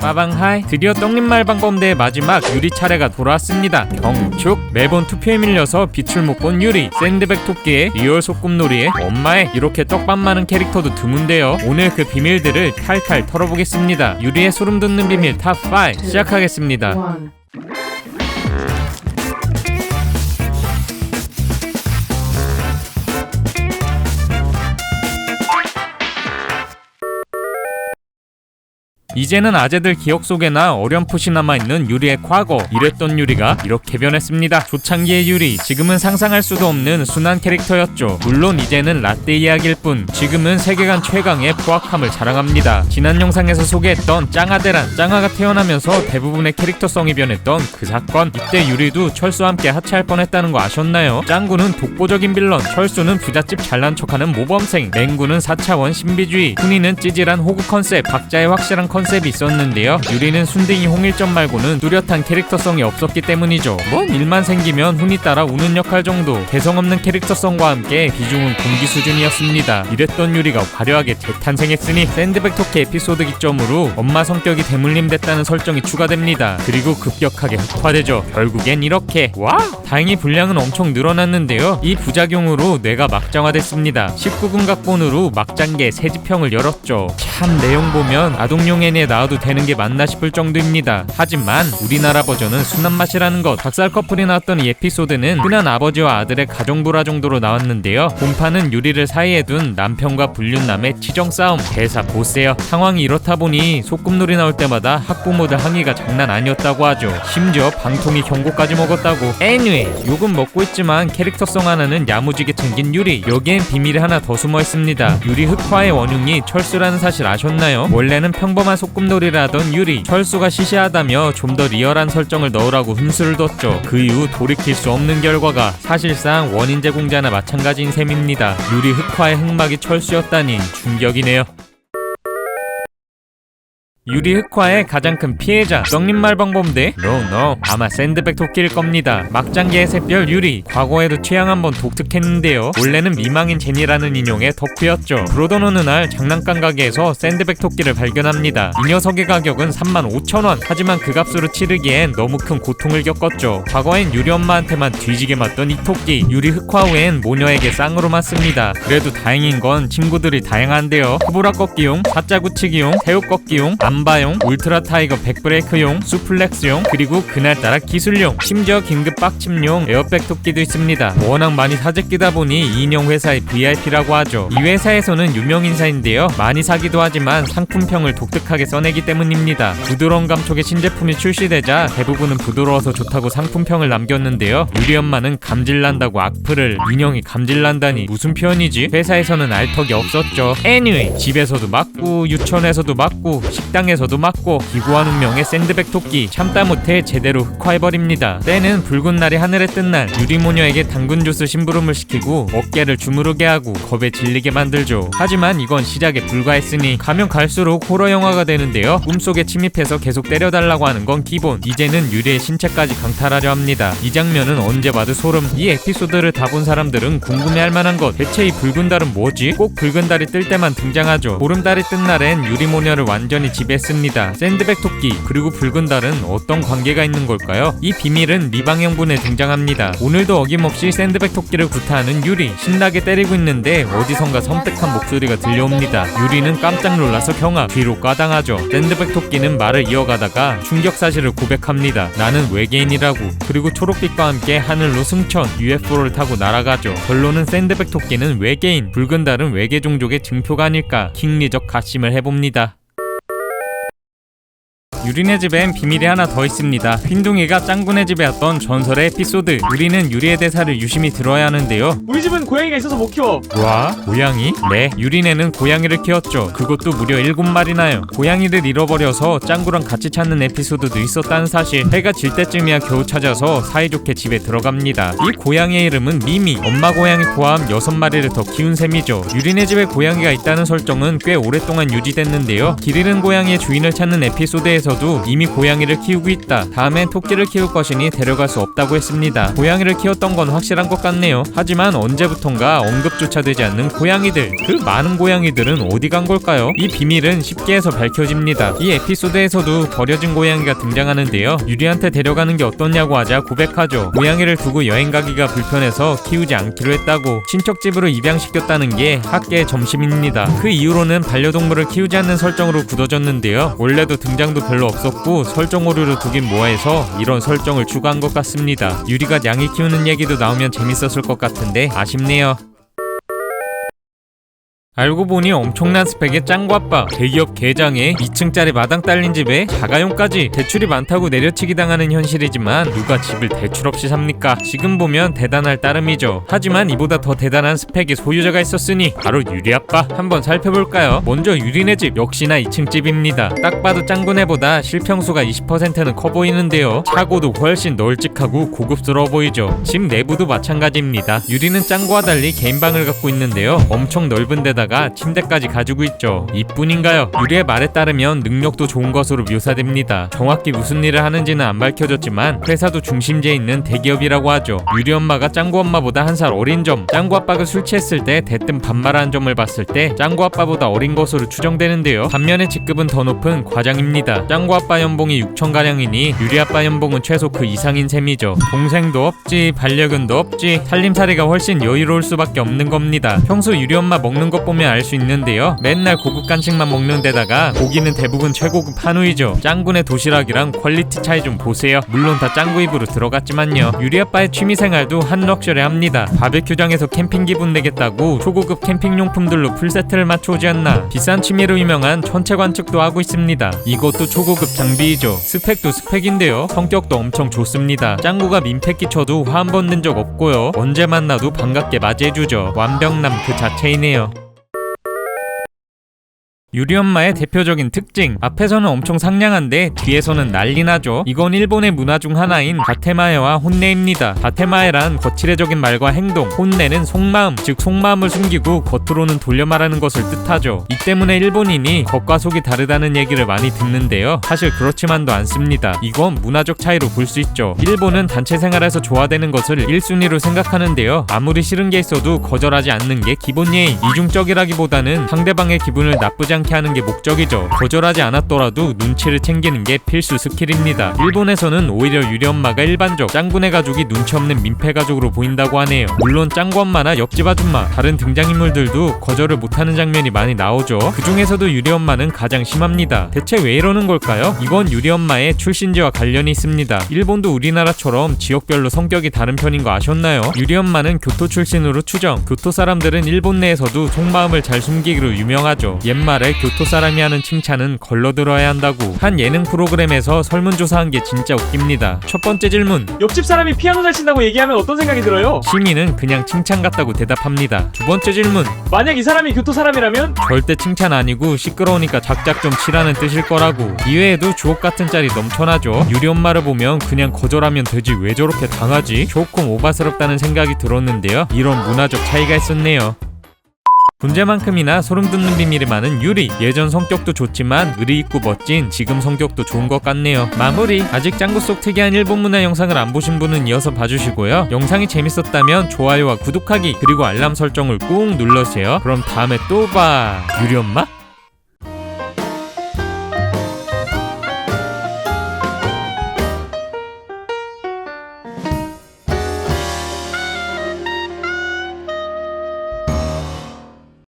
빠방하이. 드디어 떡잎말방범대의 마지막 유리 차례가 돌아왔습니다. 경축. 매번 투표에 밀려서 빛을 못 본 유리. 샌드백 토끼의 리얼 소꿉놀이에 엄마의 이렇게 떡밥 많은 캐릭터도 드문데요. 오늘 그 비밀들을 탈탈 털어보겠습니다. 유리의 소름 돋는 비밀 탑5 시작하겠습니다. 이제는 아재들 기억 속에나 어렴풋이 남아있는 유리의 과거. 이랬던 유리가 이렇게 변했습니다. 초창기의 유리, 지금은 상상할 수도 없는 순한 캐릭터였죠. 물론 이제는 라떼 이야기일 뿐, 지금은 세계관 최강의 포악함을 자랑합니다. 지난 영상에서 소개했던 짱아대란, 짱아가 태어나면서 대부분의 캐릭터성이 변했던 그 사건. 이때 유리도 철수와 함께 하차할 뻔했다는 거 아셨나요? 짱구는 독보적인 빌런, 철수는 부잣집 잘난 척하는 모범생, 맹구는 4차원 신비주의, 훈이는 찌질한 호구 컨셉, 박자의 확실한 컨셉이 있었는데요. 유리는 순딩이 홍일점 말고는 뚜렷한 캐릭터성이 없었기 때문이죠. 뭔 일만 생기면 훈이 따라 우는 역할 정도. 개성 없는 캐릭터성과 함께 비중은 공기 수준이었습니다. 이랬던 유리가 화려하게 재탄생했으니 샌드백 토끼 에피소드 기점으로 엄마 성격이 대물림됐다는 설정이 추가됩니다. 그리고 급격하게 흑화되죠. 결국엔 이렇게. 와! 다행히 분량은 엄청 늘어났는데요. 이 부작용으로 뇌가 막장화됐습니다. 19금 각본으로 막장계 새 지평을 열었죠. 참 내용 보면 아동용 애니에 나와도 되는 게 맞나 싶을 정도입니다. 하지만 우리나라 버전은 순한 맛이라는 것. 닭살 커플이 나왔던 이 에피소드는 흔한 아버지와 아들의 가정불화 정도로 나왔는데요. 본판은 유리를 사이에 둔 남편과 불륜남의 치정 싸움. 대사 보세요. 상황이 이렇다 보니 소꿉놀이 나올 때마다 학부모들 항의가 장난 아니었다고 하죠. 심지어 방통위 경고까지 먹었다고. anyway, 욕은 먹고 있지만 캐릭터성 하나는 야무지게 챙긴 유리. 여기엔 비밀이 하나 더 숨어 있습니다. 유리 흑화의 원흉이 철수라는 사실 아셨나요? 원래는 평범한 소꿉놀이를 하던 유리. 철수가 시시하다며 좀 더 리얼한 설정을 넣으라고 훈수를 뒀죠. 그 이후 돌이킬 수 없는 결과가 사실상 원인 제공자나 마찬가지인 셈입니다. 유리 흑화의 흑막이 철수였다니 충격이네요. 유리 흑화의 가장 큰 피해자 떡잎말방범대? No, 아마 샌드백 토끼일 겁니다. 막장계의 샛별 유리. 과거에도 취향 한번 독특했는데요. 원래는 미망인 제니라는 인용의 덕후였죠. 그러던 어느 날 장난감 가게에서 샌드백 토끼를 발견합니다. 이 녀석의 가격은 35,000원. 하지만 그 값으로 치르기엔 너무 큰 고통을 겪었죠. 과거엔 유리 엄마한테만 뒤지게 맞던 이 토끼. 유리 흑화 후엔 모녀에게 쌍으로 맞습니다. 그래도 다행인 건 친구들이 다양한데요. 코브라 꺾기용, 사자 굳히기용, 새우 꺾기용, 암바용, 울트라 타이거 백브레이크용, 수플렉스용, 그리고 그날따라 기술용, 심지어 긴급 빡침용 에어백 토끼도 있습니다. 워낙 많이 사재끼다 보니 이 인형 회사의 VIP라고 하죠. 이 회사에서는 유명 인사인데요. 많이 사기도 하지만 상품평을 독특하게 써내기 때문입니다. 부드러운 감촉의 신제품이 출시되자 대부분은 부드러워서 좋다고 상품평을 남겼는데요. 유리 엄마는 감질난다고 악플을. 인형이 감질난다니 무슨 표현이지? 회사에서는 알턱이 없었죠. anyway, 집에서도 맞고 유치원에서도 맞고 식당에서도 맞고 기구한 운명의 샌드백 토끼. 참다 못해 제대로 흑화해버립니다. 때는 붉은 날이 하늘에 뜬 날, 유리모녀에게 당근 주스 심부름을 시키고 어깨를 주무르게 하고 겁에 질리게 만들죠. 하지만 이건 시작에 불과했으니 가면 갈수록 호러 영화가 되는데요. 꿈속에 침입해서 계속 때려달라고 하는 건 기본. 이제는 유리의 신체까지 강탈하려 합니다. 이 장면은 언제 봐도 소름. 이 에피소드를 다 본 사람들은 궁금해할 만한 것. 대체 이 붉은 달은 뭐지? 꼭 붉은 달이 뜰 때만 등장하죠. 보름달이 뜬 날엔 유리모녀를 완전히 지배했습니다. 샌드백 토끼 그리고 붉은 달은 어떤 관계가 있는 걸까요? 이 비밀은 미방영분에 등장합니다. 오늘도 어김없이 샌드백 토끼를 구타하는 유리. 신나게 때리고 있는데 어디선가 섬뜩한 목소리가 들려옵니다. 유리는 깜짝 놀라서 경악, 뒤로 까당하죠. 샌드백 토끼는 말을 이어가다가 충격 사실을 고백합니다. 나는 외계인이라고. 그리고 초록빛과 함께 하늘로 승천, UFO를 타고 날아가죠. 결론은 샌드백 토끼는 외계인, 붉은 달은 외계 종족의 증표가 아닐까 킹리적 가심을 해봅니다. 유리네 집엔 비밀이 하나 더 있습니다. 흰둥이가 짱구네 집에 왔던 전설의 에피소드. 우리는 유리의 대사를 유심히 들어야 하는데요. 우리 집은 고양이가 있어서 못 키워. 와? 고양이? 네, 유리네는 고양이를 키웠죠. 그것도 무려 7마리나요. 고양이를 잃어버려서 짱구랑 같이 찾는 에피소드도 있었다는 사실. 해가 질 때쯤이야 겨우 찾아서 사이좋게 집에 들어갑니다. 이 고양이의 이름은 미미. 엄마 고양이 포함 6마리를 더 키운 셈이죠. 유리네 집에 고양이가 있다는 설정은 꽤 오랫동안 유지됐는데요. 길 잃은 고양이의 주인을 찾는 에피소드에서 대에서도 이미 고양이를 키우고 있다. 다음엔 토끼를 키울 것이니 데려갈 수 없다고 했습니다. 고양이를 키웠던 건 확실한 것 같네요. 하지만 언제부턴가 언급조차 되지 않는 고양이들, 그 많은 고양이들은 어디 간 걸까요? 이 비밀은 쉽게 해서 밝혀집니다. 이 에피소드에서도 버려진 고양이가 등장하는데요. 유리한테 데려가는 게 어떻냐고 하자 고백하죠. 고양이를 두고 여행 가기가 불편해서 키우지 않기로 했다고. 친척집으로 입양시켰다는 게 학계의 점심입니다. 그 이후로는 반려동물을 키우지 않는 설정으로 굳어졌는데요. 원래도 등장도 별로 없었고 설정 오류로 두긴 뭐해서 이런 설정을 추가한 것 같습니다. 유리가 냥이 키우는 얘기도 나오면 재밌었을 것 같은데 아쉽네요. 알고 보니 엄청난 스펙의 짱구아빠, 대기업 계장에 2층짜리 마당 딸린 집에 자가용까지. 대출이 많다고 내려치기 당하는 현실이지만 누가 집을 대출 없이 삽니까? 지금 보면 대단할 따름이죠. 하지만 이보다 더 대단한 스펙의 소유자가 있었으니 바로 유리아빠. 한번 살펴볼까요? 먼저 유리네 집, 역시나 2층 집입니다. 딱 봐도 짱구네보다 실평수가 20%는 커 보이는데요. 차고도 훨씬 널찍하고 고급스러워 보이죠. 집 내부도 마찬가지입니다. 유리는 짱구와 달리 개인방을 갖고 있는데요. 엄청 넓은 데다가 침대까지 가지고 있죠. 이뿐인가요? 유리의 말에 따르면 능력도 좋은 것으로 묘사됩니다. 정확히 무슨 일을 하는지는 안 밝혀졌지만 회사도 중심지에 있는 대기업이라고 하죠. 유리 엄마가 짱구 엄마보다 한 살 어린 점, 짱구 아빠가 술 취했을 때 대뜸 반말하는 점을 봤을 때 짱구 아빠보다 어린 것으로 추정되는데요. 반면에 직급은 더 높은 과장입니다. 짱구 아빠 연봉이 6천가량이니 유리 아빠 연봉은 최소 그 이상인 셈이죠. 동생도 없지, 반려견도 없지, 살림살이가 훨씬 여유로울 수밖에 없는 겁니다. 평소 유리 엄마 먹는 것 보면 알 수 있는데요. 맨날 고급 간식만 먹는 데다가 고기는 대부분 최고급 한우이죠. 짱구네 도시락이랑 퀄리티 차이 좀 보세요. 물론 다 짱구 입으로 들어갔지만요. 유리 아빠의 취미생활도 한 럭셔리합니다. 바베큐장에서 캠핑 기분 내겠다고 초고급 캠핑용품들로 풀세트를 맞춰오지 않나. 비싼 취미로 유명한 천체 관측도 하고 있습니다. 이것도 초고급 장비이죠. 스펙도 스펙인데요. 성격도 엄청 좋습니다. 짱구가 민폐 끼쳐도 화 한 번 낸 적 없고요. 언제 만나도 반갑게 맞이해주죠. 완벽남 그 자체이네요. 유리 엄마의 대표적인 특징, 앞에서는 엄청 상냥한데 뒤에서는 난리나죠. 이건 일본의 문화 중 하나인 다테마에와 혼내입니다. 다테마에란 거칠애적인 말과 행동, 혼내는 속마음, 즉 속마음을 숨기고 겉으로는 돌려 말하는 것을 뜻하죠. 이 때문에 일본인이 겉과 속이 다르다는 얘기를 많이 듣는데요. 사실 그렇지만도 않습니다. 이건 문화적 차이로 볼 수 있죠. 일본은 단체 생활에서 조화되는 것을 1순위로 생각하는데요. 아무리 싫은 게 있어도 거절하지 않는 게 기본 예의. 이중적이라기보다는 상대방의 기분을 나쁘지 않게 하는 게 목적이죠. 거절하지 않았더라도 눈치를 챙기는 게 필수 스킬입니다. 일본에서는 오히려 유리 엄마가 일반적, 짱구네 가족이 눈치 없는 민폐 가족으로 보인다고 하네요. 물론 짱구 엄마나 옆집 아줌마, 다른 등장인물들도 거절을 못하는 장면이 많이 나오죠. 그 중에서도 유리 엄마는 가장 심합니다. 대체 왜 이러는 걸까요? 이건 유리 엄마의 출신지와 관련이 있습니다. 일본도 우리나라처럼 지역별로 성격이 다른 편인 거 아셨나요? 유리 엄마는 교토 출신으로 추정. 교토 사람들은 일본 내에서도 속마음을 잘 숨기기로 유명하죠. 옛말에 교토 사람이 하는 칭찬은 걸러들어야 한다고. 한 예능 프로그램에서 설문조사한 게 진짜 웃깁니다. 첫 번째 질문, 옆집 사람이 피아노 잘 친다고 얘기하면 어떤 생각이 들어요? 시민은 그냥 칭찬 같다고 대답합니다. 두 번째 질문, 만약 이 사람이 교토 사람이라면? 절대 칭찬 아니고 시끄러우니까 작작 좀 치라는 뜻일 거라고. 이외에도 주옥 같은 짤이 넘쳐나죠. 유리 엄마를 보면 그냥 거절하면 되지 왜 저렇게 당하지? 조금 오바스럽다는 생각이 들었는데요. 이런 문화적 차이가 있었네요. 군제만큼이나 소름 돋는 비밀이 많은 유리. 예전 성격도 좋지만 의리 있고 멋진 지금 성격도 좋은 것 같네요. 마무리. 아직 짱구 속 특이한 일본 문화 영상을 안 보신 분은 이어서 봐주시고요. 영상이 재밌었다면 좋아요와 구독하기 그리고 알람 설정을 꾹 눌러주세요. 그럼 다음에 또 봐. 유리 엄마?